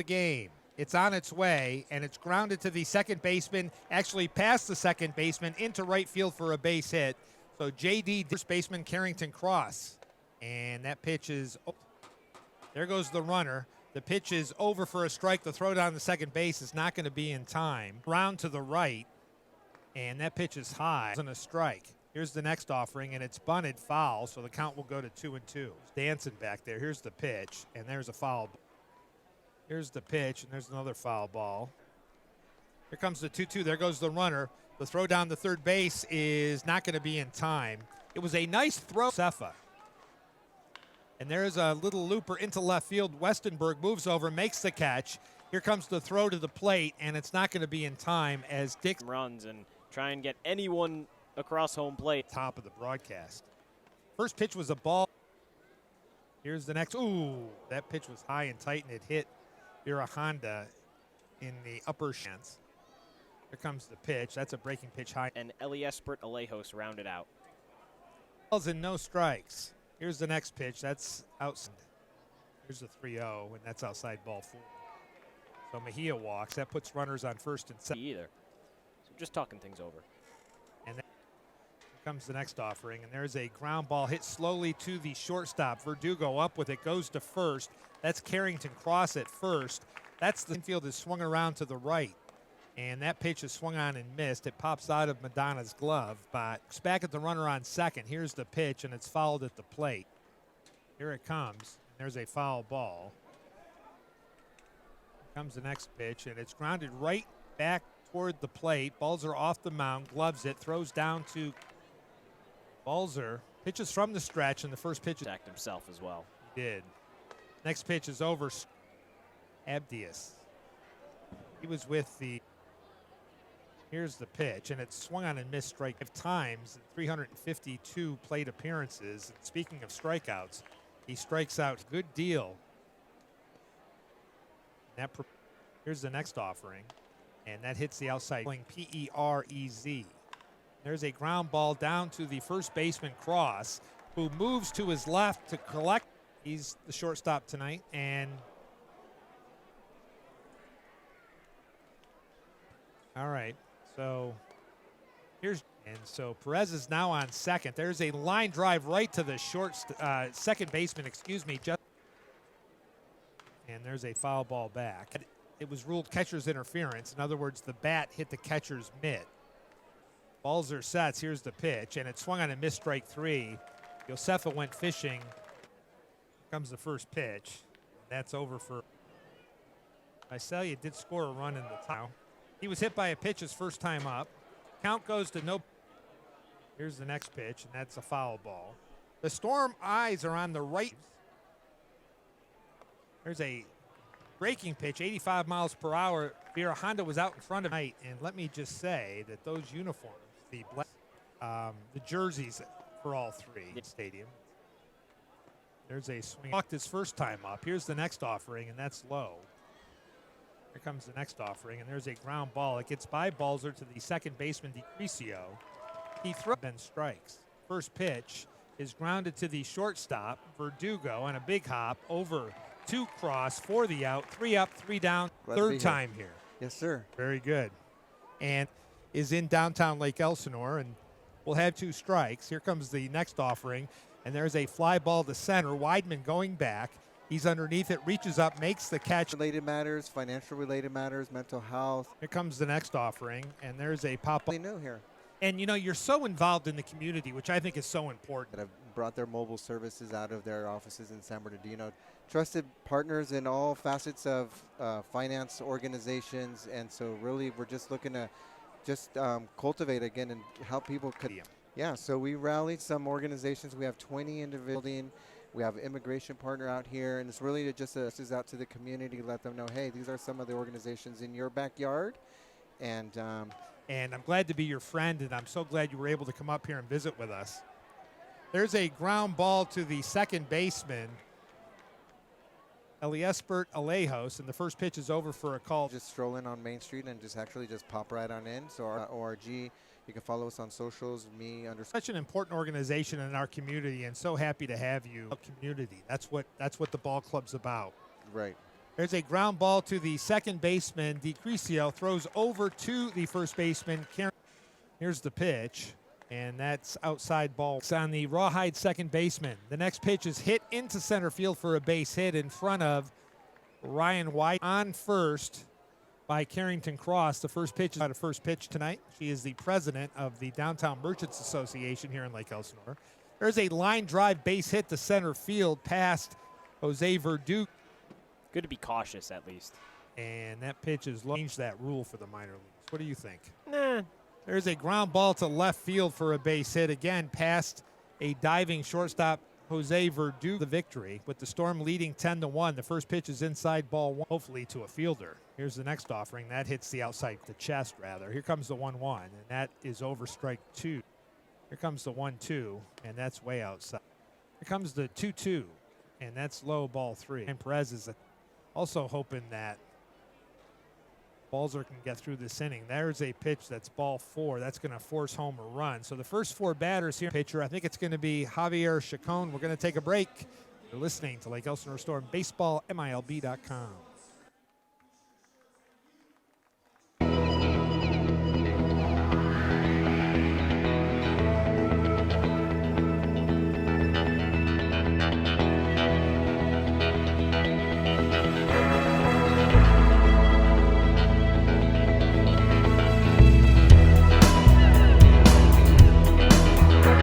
The game. It's on its way, and it's grounded to the second baseman, actually past the second baseman into right field for a base hit. So J.D. first baseman Carrington Cross. And that pitch is, there goes the runner. The pitch is over for a strike. The throw down the second base is not going to be in time. Round to the right, and that pitch is high. It's a strike. Here's the next offering, and it's bunted foul, so the count will go to 2-2. Dancing back there. Here's the pitch, and there's a foul. Here's the pitch, and there's another foul ball. Here comes the 2-2. There goes the runner. The throw down the third base is not going to be in time. It was a nice throw. Cefa. And there's a little looper into left field. Westenberg moves over, makes the catch. Here comes the throw to the plate, and it's not going to be in time as Dick runs and try and get anyone across home plate. Top of the broadcast. First pitch was a ball. Here's the next. Ooh, that pitch was high and tight, and it hit Vera Honda in the upper chance. Here comes the pitch. That's a breaking pitch high. And Eliespert Alejos rounded out. Balls and no strikes. Here's the next pitch. That's outside. Here's the 3-0, and that's outside ball 4. So Mejia walks. That puts runners on first and second. Either. So just talking things over. And then here comes the next offering, and there's a ground ball hit slowly to the shortstop. Verdugo up with it, goes to first. That's Carrington Cross at first. That's the infield is swung around to the right. And that pitch is swung on and missed. It pops out of Madonna's glove, but it's back at the runner on second. Here's the pitch, and it's fouled at the plate. Here it comes. There's a foul ball. Here comes the next pitch, and it's grounded right back toward the plate. Balzer off the mound, gloves it, throws down to Balzer. Pitches from the stretch, and the first pitch. Attacked himself as well. He did. Next pitch is over. Abdias. He was with the. Here's the pitch, and it's swung on and missed strike 5 times in 352 plate appearances. And speaking of strikeouts, he strikes out a good deal. Here's the next offering, and that hits the outside. Perez. There's a ground ball down to the first baseman Cross, who moves to his left to collect. He's the shortstop tonight, and all right. So so Perez is now on second. There's a line drive right to the second baseman, and there's a foul ball back. It was ruled catcher's interference. In other words, the bat hit the catcher's mitt. Balzer sets. Here's the pitch, and it swung on and missed strike 3. Josefa went fishing. Here comes the first pitch. That's over for Icelia. Did score a run in the top. He was hit by a pitch his first time up. Count goes to no. Here's the next pitch, and that's a foul ball. The Storm eyes are on the right. There's a breaking pitch, 85 miles per hour. Vera Honda was out in front of night, and let me just say that those uniforms, the jerseys for all 3 stadium. There's a swing. Walked his first time up. Here's the next offering, and that's low. Here comes the next offering, and there's a ground ball. It gets by Balzer to the second baseman, DeCrisio. He throws and strikes. First pitch is grounded to the shortstop, Verdugo, and a big hop over to Cross for the out. 3 up, 3 down. Third time here. Yes, sir. Very good. And is in downtown Lake Elsinore, and we'll have 2 strikes. Here comes the next offering, and there's a fly ball to center. Weidman going back. He's underneath it, reaches up, makes the catch. Related matters, financial related matters, mental health. Here comes the next offering, and there's a pop-up. New here. And, you know, you're so involved in the community, which I think is so important. That have brought their mobile services out of their offices in San Bernardino. Trusted partners in all facets of finance organizations. And so really we're just looking to just cultivate again and help people. Yeah, so we rallied some organizations. We have 20 individuals. We have an immigration partner out here, and it's really to just out to the community, let them know, hey, these are some of the organizations in your backyard. And I'm glad to be your friend, and I'm so glad you were able to come up here and visit with us. There's a ground ball to the second baseman, Eliespert Alejos, and the first pitch is over for a call. Just stroll in on Main Street and just pop right on in. So our ORG, you can follow us on socials, Such an important organization in our community, and so happy to have you. Community. That's what the ball club's about. Right. There's a ground ball to the second baseman. DeCrisio throws over to the first baseman. Here's the pitch, and that's outside ball. It's on the rawhide second baseman. The next pitch is hit into center field for a base hit in front of Ryan White. On first by Carrington Cross. The first pitch is out of first pitch tonight. She is the president of the Downtown Merchants Association here in Lake Elsinore. There's a line drive base hit to center field past Jose Verdugo. Good to be cautious at least. And that pitch is low. Change that rule for the minor leagues. What do you think? Nah. There's a ground ball to left field for a base hit. Again, past a diving shortstop, Jose Verdugo. The victory with the Storm leading 10-1. The first pitch is inside ball one, hopefully to a fielder. Here's the next offering. That hits the outside, the chest rather. Here comes the 1-1, and that is over strike two. Here comes the 1-2, and that's way outside. Here comes the 2-2, and that's low ball three. And Perez is also hoping that Balzer can get through this inning. There's a pitch that's ball four. That's going to force home a run. So the first four batters here. Pitcher, I think it's going to be Javier Chacon. We're going to take a break. You're listening to Lake Elsinore Storm Baseball, MILB.com.